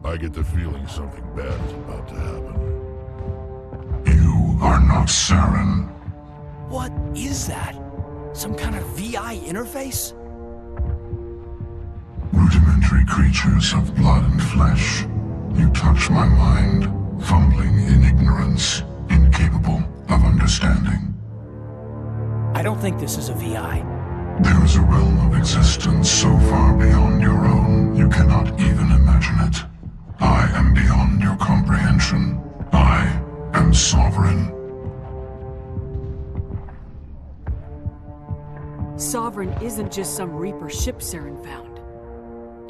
I get the feeling something bad is about to happen. You are not Saren. What is that? Some kind of VI interface? Rudimentary creatures of blood and flesh. You touch my mind, fumbling in ignorance, incapable of understanding. I don't think this is a VI. There is a realm of existence so far beyond your own, you cannot even imagine it. I am beyond your comprehension. I am sovereign. Sovereign isn't just some Reaper ship Saren found.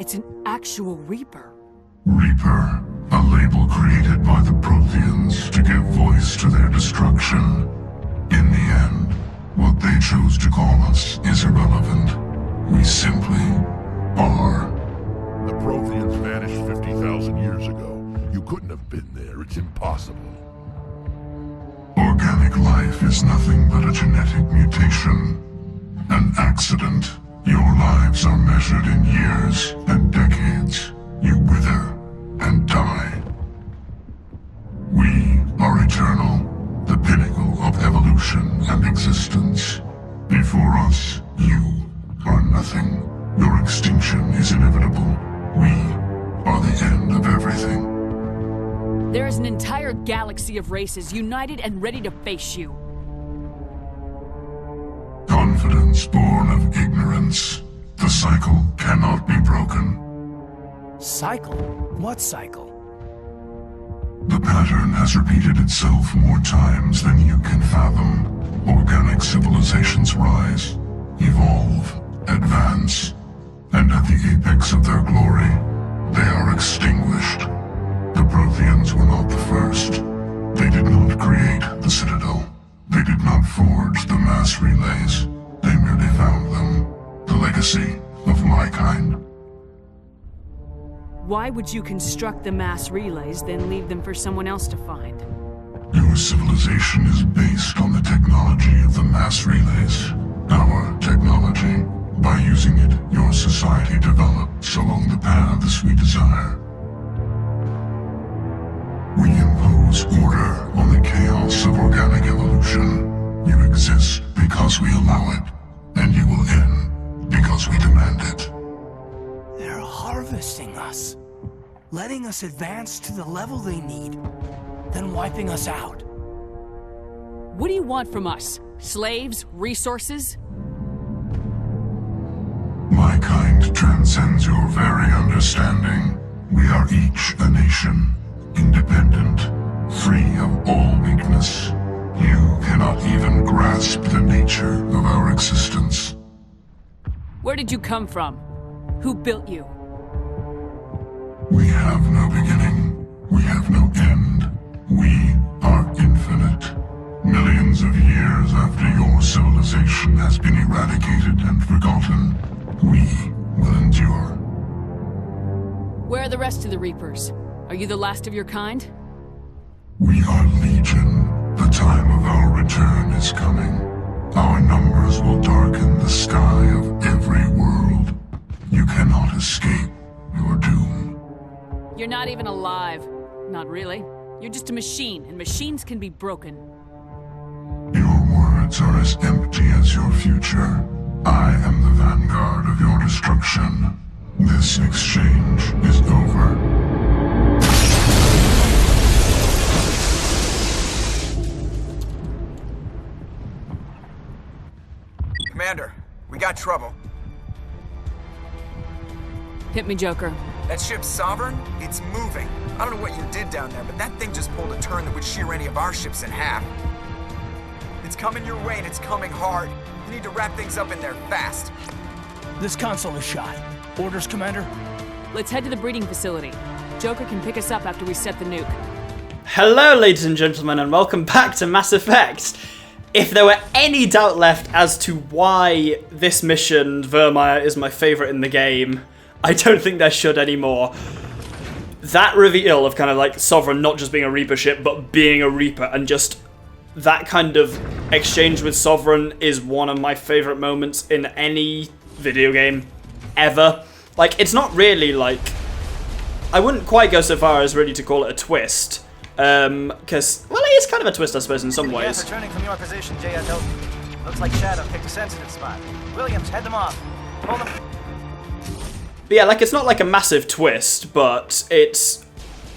It's an actual Reaper. Reaper, a label created by the Protheans to give voice to their destruction. In the end, what they chose to call us is irrelevant. We simply are. The Protheans vanished 50,000 years ago. You couldn't have been there. It's impossible. Organic life is nothing but a genetic mutation. An accident. Your lives are measured in years and decades. You wither and die. We are eternal, the pinnacle of evolution and existence. Before us, you are nothing. Your extinction is inevitable. We are the end of everything. There is an entire galaxy of races united and ready to face you. Confidence born of ignorance. The cycle cannot be broken. Cycle? What cycle? The pattern has repeated itself more times than you can fathom. Organic civilizations rise, evolve, advance, and at the apex of their glory, they are extinguished. The Protheans were not the first. They did not create the Citadel. They did not forge the mass relays. They merely found them. The legacy of my kind. Why would you construct the mass relays, then leave them for someone else to find? Your civilization is based on the technology of the mass relays. Our technology. By using it, your society develops along the paths we desire. We impose order on the chaos of organic evolution. You exist because we allow it, and you will end because we demand it. They're harvesting us. Letting us advance to the level they need, then wiping us out. What do you want from us? Slaves? Resources? My kind transcends your very understanding. We are each a nation, independent, free of all weakness. You cannot even grasp the nature of our existence. Where did you come from? Who built you? We have no beginning. We have no end. We are infinite. Millions of years after your civilization has been eradicated and forgotten, we will endure. Where are the rest of the Reapers? Are you the last of your kind? We are legion. The time of our return is coming. Our numbers will darken the sky of every world. You cannot escape your doom. You're not even alive. Not really. You're just a machine, and machines can be broken. Your words are as empty as your future. I am the vanguard of your destruction. This exchange is over. Commander, we got trouble. Hit me, Joker. That ship's Sovereign? It's moving. I don't know what you did down there, but that thing just pulled a turn that would shear any of our ships in half. It's coming your way and it's coming hard. You need to wrap things up in there fast. This console is shot. Orders, Commander? Let's head to the breeding facility. Joker can pick us up after we set the nuke. Hello, ladies and gentlemen, and welcome back to Mass Effect. If there were any doubt left as to why this mission, Virmire, is my favourite in the game, I don't think there should anymore. That reveal of kind of like Sovereign not just being a Reaper ship, but being a Reaper, and just that kind of exchange with Sovereign is one of my favourite moments in any video game ever. Like, it's not really like... I wouldn't quite go so far as really to call it a twist. Because, well, it is kind of a twist, I suppose, in some ways. Returning from your position, J.L. Looks like Shadow picked a sensitive spot. Williams, head them off. Hold them. But yeah, like, it's not like a massive twist, but it's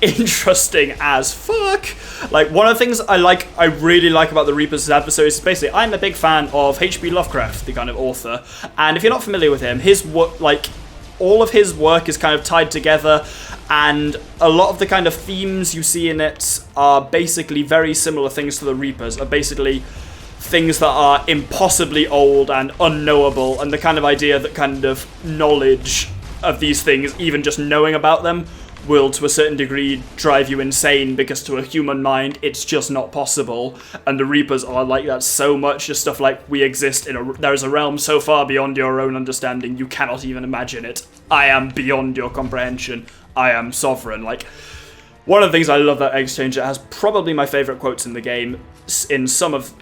interesting as fuck. Like, one of the things I really like about the Reapers' adversaries is basically, I'm a big fan of H.P. Lovecraft, the kind of author, and if you're not familiar with him, his work, like, all of his work is kind of tied together, and a lot of the kind of themes you see in it are basically very similar things to the Reapers, are basically things that are impossibly old and unknowable, and the kind of idea that kind of knowledge of these things, even just knowing about them, will to a certain degree drive you insane, because to a human mind it's just not possible. And the Reapers are like that so much, just stuff like, we exist in there's a realm so far beyond your own understanding you cannot even imagine it. I am beyond your comprehension. I am sovereign. Like, one of the things I love that exchange, it has probably my favourite quotes in the game, in some of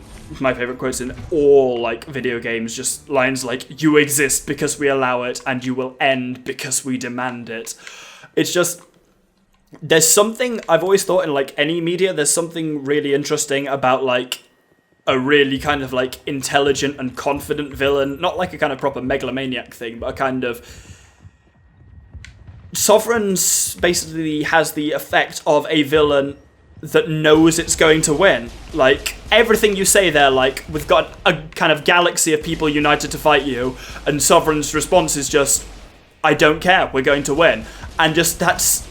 my favourite quotes in all, like, video games, just lines like, you exist because we allow it, and you will end because we demand it. It's just, there's something, I've always thought in, like, any media, there's something really interesting about, like, a really kind of, like, intelligent and confident villain, not like a kind of proper megalomaniac thing, but a kind of, Sovereigns basically has the effect of a villain that knows it's going to win. Like, everything you say there, like, we've got a kind of galaxy of people united to fight you, and Sovereign's response is just, I don't care, we're going to win. And just,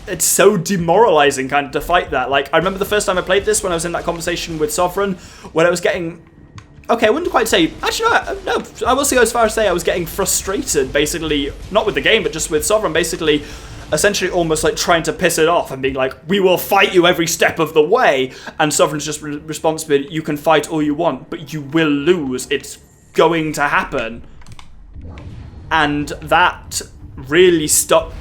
it's so demoralizing kind of to fight that. Like, I remember the first time I played this when I was in that conversation with Sovereign, when I was getting, okay, I wouldn't quite say, actually no, I will go as far as say I was getting frustrated, basically, not with the game, but just with Sovereign, basically, essentially almost like trying to piss it off and being like, we will fight you every step of the way. And Sovereign's just response to it, you can fight all you want, but you will lose. It's going to happen. And that really stuck.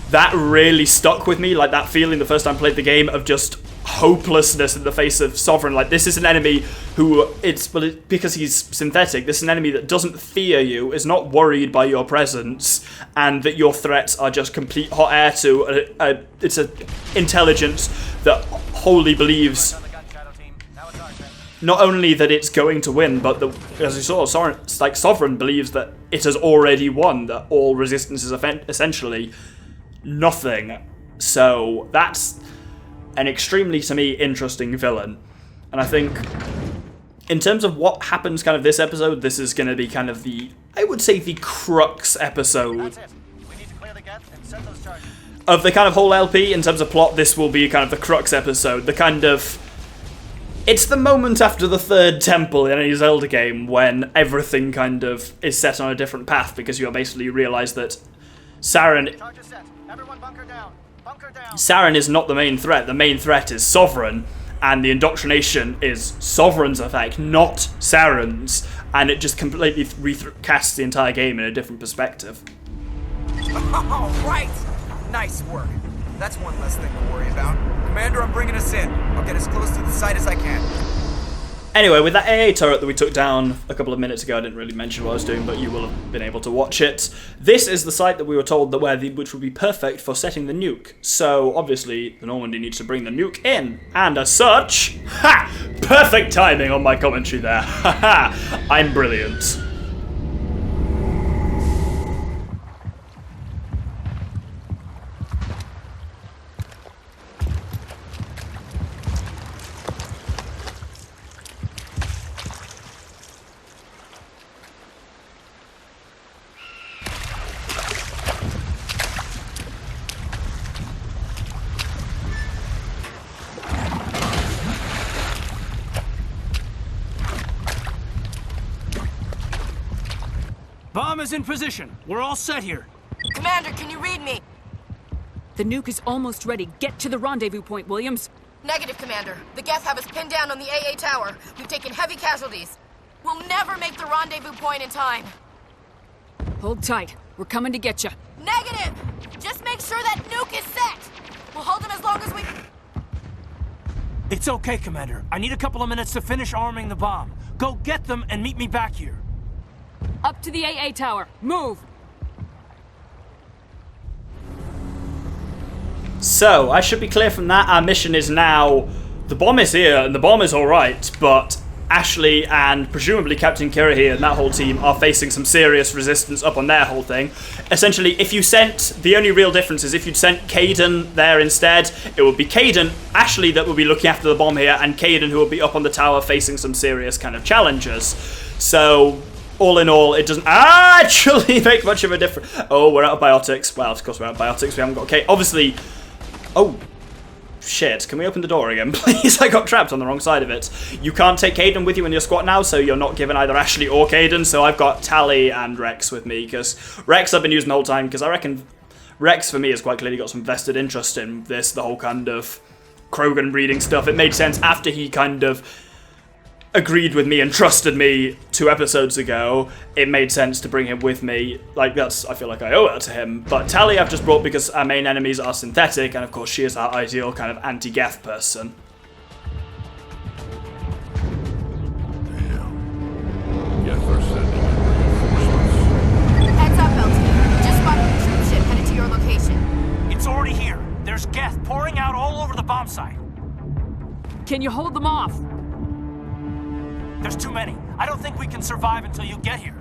That really stuck with me, like that feeling the first time I played the game of just hopelessness in the face of Sovereign. Like, this is an enemy who, because he's synthetic, this is an enemy that doesn't fear you, is not worried by your presence, and that your threats are just complete hot air to it's an intelligence that wholly believes not only that it's going to win, but as you saw, Sovereign believes that it has already won, that all resistance is essentially nothing. So that's an extremely, to me, interesting villain. And I think, in terms of what happens kind of this episode, this is going to be kind of the, I would say, the crux episode of the kind of whole LP. In terms of plot, this will be kind of the crux episode. The kind of, it's the moment after the third temple in any Zelda game when everything kind of is set on a different path, because you basically realise that Saren is not the main threat. The main threat is Sovereign, and the indoctrination is Sovereign's effect, not Saren's, and it just completely recasts the entire game in a different perspective. All right! Nice work. That's one less thing to worry about. Commander, I'm bringing us in. I'll get as close to the site as I can. Anyway, with that AA turret that we took down a couple of minutes ago, I didn't really mention what I was doing, but you will have been able to watch it. This is the site that we were told that which would be perfect for setting the nuke. So, obviously, the Normandy needs to bring the nuke in. And as such, perfect timing on my commentary there. I'm brilliant. Bomb is in position. We're all set here. Commander, can you read me? The nuke is almost ready. Get to the rendezvous point, Williams. Negative, Commander. The Geth have us pinned down on the AA tower. We've taken heavy casualties. We'll never make the rendezvous point in time. Hold tight. We're coming to get you. Negative! Just make sure that nuke is set! We'll hold them as long as we... It's okay, Commander. I need a couple of minutes to finish arming the bomb. Go get them and meet me back here. Up to the AA tower. Move! So, I should be clear from that. Our mission is now, the bomb is here, and the bomb is alright, but Ashley and presumably Captain Kirrahe and that whole team are facing some serious resistance up on their whole thing. Essentially, if you sent, the only real difference is if you'd sent Kaidan there instead, it would be Kaidan, Ashley that would be looking after the bomb here, and Kaidan who would be up on the tower facing some serious kind of challenges. So, all in all, it doesn't actually make much of a difference. Oh, we're out of biotics. Well, of course we're out of biotics, we haven't got... Okay, obviously... Oh... Shit, can we open the door again, please? I got trapped on the wrong side of it. You can't take Kaidan with you in your squad now, so you're not given either Ashley or Kaidan, so I've got Tali and Rex with me, because Rex I've been using the whole time, because I reckon Rex, for me, has quite clearly got some vested interest in this, the whole kind of Krogan breeding stuff. It made sense after he kind of agreed with me and trusted me 2 episodes ago. It made sense to bring him with me. Like, that's, I feel like I owe that to him. But Tali I've just brought because our main enemies are synthetic, and of course she is our ideal kind of anti-Geth person. Damn. Geth are sending in reinforcements. Heads up, LT. Just spotted a troop ship headed to your location. It's already here. There's Geth pouring out all over the bomb site. Can you hold them off? There's too many. I don't think we can survive until you get here.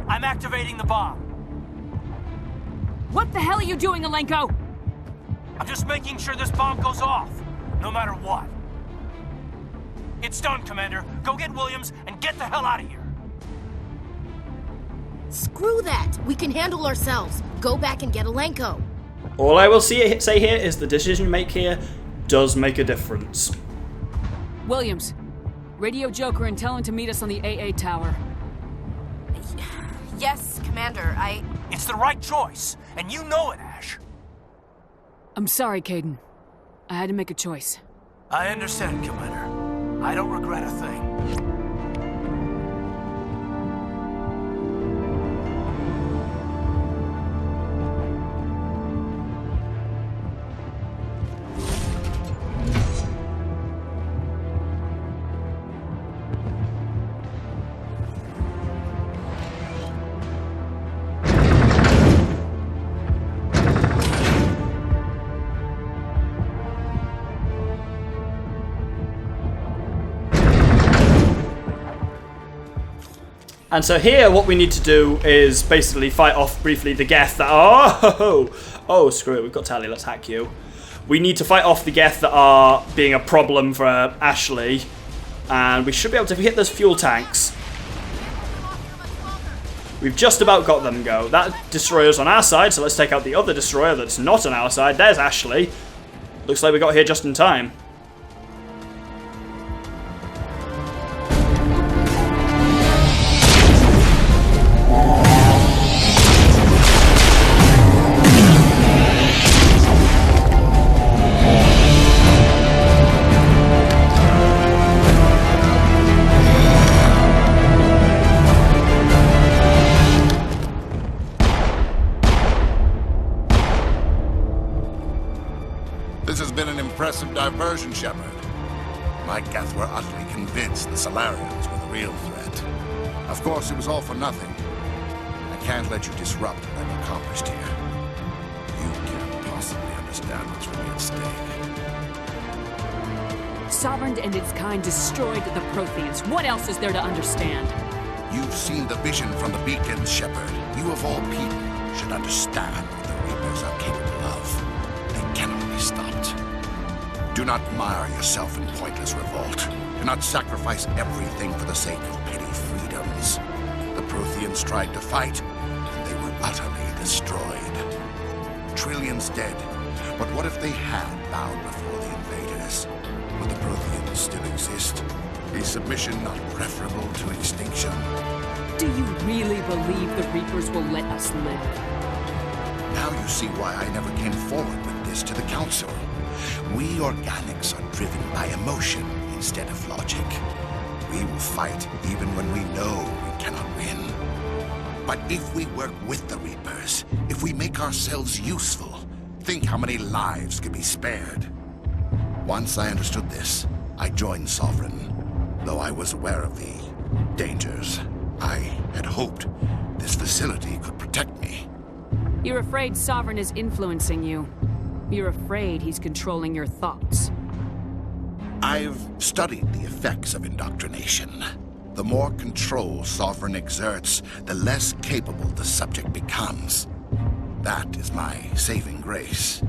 I'm activating the bomb. What the hell are you doing, Alenko? I'm just making sure this bomb goes off, no matter what. It's done, Commander. Go get Williams and get the hell out of here. Screw that. We can handle ourselves. Go back and get Alenko. All I will say here is the decision you make here does make a difference. Williams, radio Joker and tell him to meet us on the AA tower. Yes, Commander, It's the right choice, and you know it, Ash. I'm sorry, Kaidan. I had to make a choice. I understand, Commander. I don't regret a thing. And so here, what we need to do is basically fight off briefly the Geth that are... Oh, screw it, we've got Tali, let's hack you. We need to fight off the Geth that are being a problem for Ashley. And we should be able to hit those fuel tanks. We've just about got them go. That destroyer's on our side, so let's take out the other destroyer that's not on our side. There's Ashley. Looks like we got here just in time. This has been an impressive diversion, Shepard. My Geth were utterly convinced the Salarians were the real threat. Of course, it was all for nothing. I can't let you disrupt what I've accomplished here. You can't possibly understand what's really at stake. Sovereign and its kind destroyed the Protheans. What else is there to understand? You've seen the vision from the beacons, Shepard. You of all people should understand what the Reapers are capable of. They cannot be stopped. Do not mire yourself in pointless revolt. Do not sacrifice everything for the sake of petty freedoms. The Protheans tried to fight, and they were utterly destroyed. Trillions dead, but what if they had bowed before the invaders? Would the Protheans still exist? Is submission not preferable to extinction? Do you really believe the Reapers will let us live? Now you see why I never came forward with this to the Council. We organics are driven by emotion instead of logic. We will fight even when we know we cannot win. But if we work with the Reapers, if we make ourselves useful, think how many lives could be spared. Once I understood this, I joined Sovereign. Though I was aware of the dangers, I had hoped this facility could protect me. You're afraid Sovereign is influencing you. You're afraid he's controlling your thoughts. I've studied the effects of indoctrination. The more control Sovereign exerts, the less capable the subject becomes. That is my saving grace.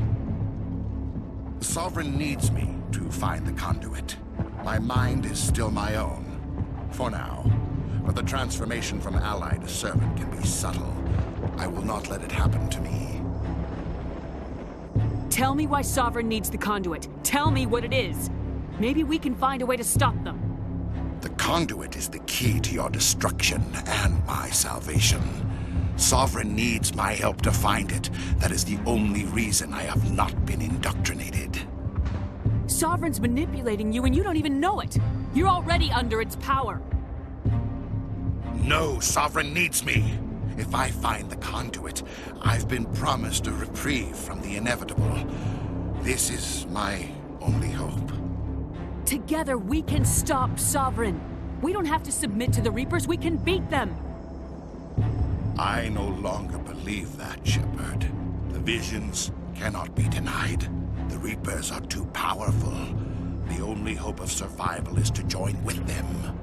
Sovereign needs me to find the conduit. My mind is still my own, for now. But the transformation from ally to servant can be subtle. I will not let it happen to me. Tell me why Sovereign needs the conduit. Tell me what it is. Maybe we can find a way to stop them. The conduit is the key to your destruction and my salvation. Sovereign needs my help to find it. That is the only reason I have not been indoctrinated. Sovereign's manipulating you and you don't even know it. You're already under its power. No, Sovereign needs me. If I find the conduit, I've been promised a reprieve from the inevitable. This is my only hope. Together we can stop Sovereign. We don't have to submit to the Reapers, we can beat them. I no longer believe that, Shepard. The visions cannot be denied. The Reapers are too powerful. The only hope of survival is to join with them.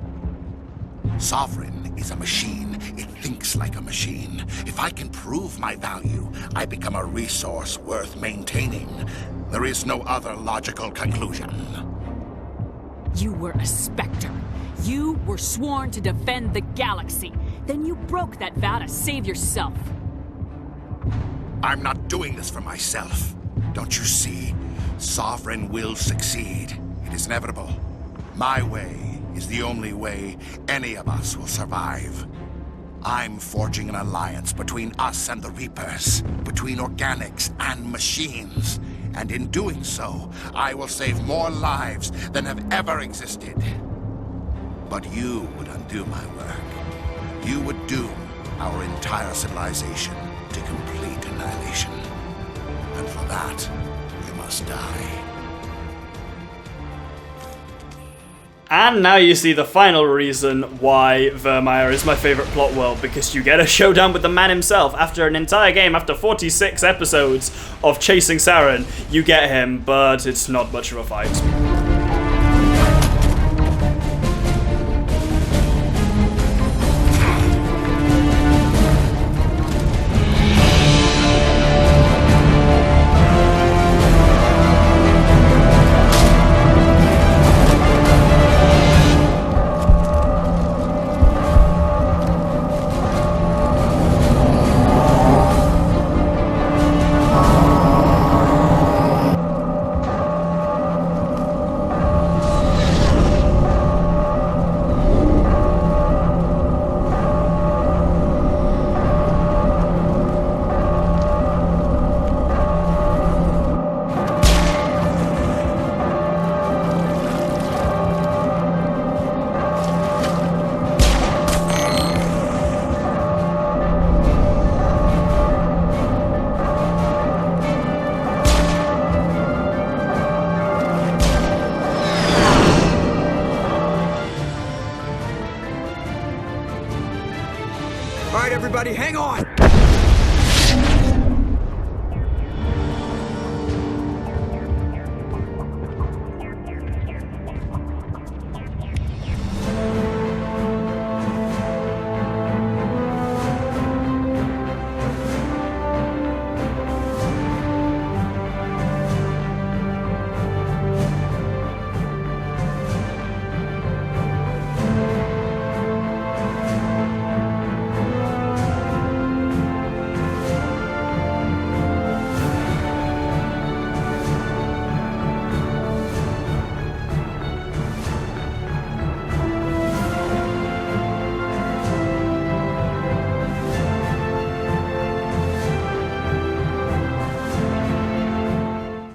Sovereign is a machine. It thinks like a machine. If I can prove my value, I become a resource worth maintaining. There is no other logical conclusion. You were a Spectre. You were sworn to defend the galaxy. Then you broke that vow to save yourself. I'm not doing this for myself. Don't you see? Sovereign will succeed. It is inevitable. My way is the only way any of us will survive. I'm forging an alliance between us and the Reapers, between organics and machines. And in doing so, I will save more lives than have ever existed. But you would undo my work. You would doom our entire civilization to complete annihilation. And for that, you must die. And now you see the final reason why Virmire is my favorite plot world, because you get a showdown with the man himself. After an entire game, after 46 episodes of chasing Saren, you get him, but it's not much of a fight. All right, everybody, hang on!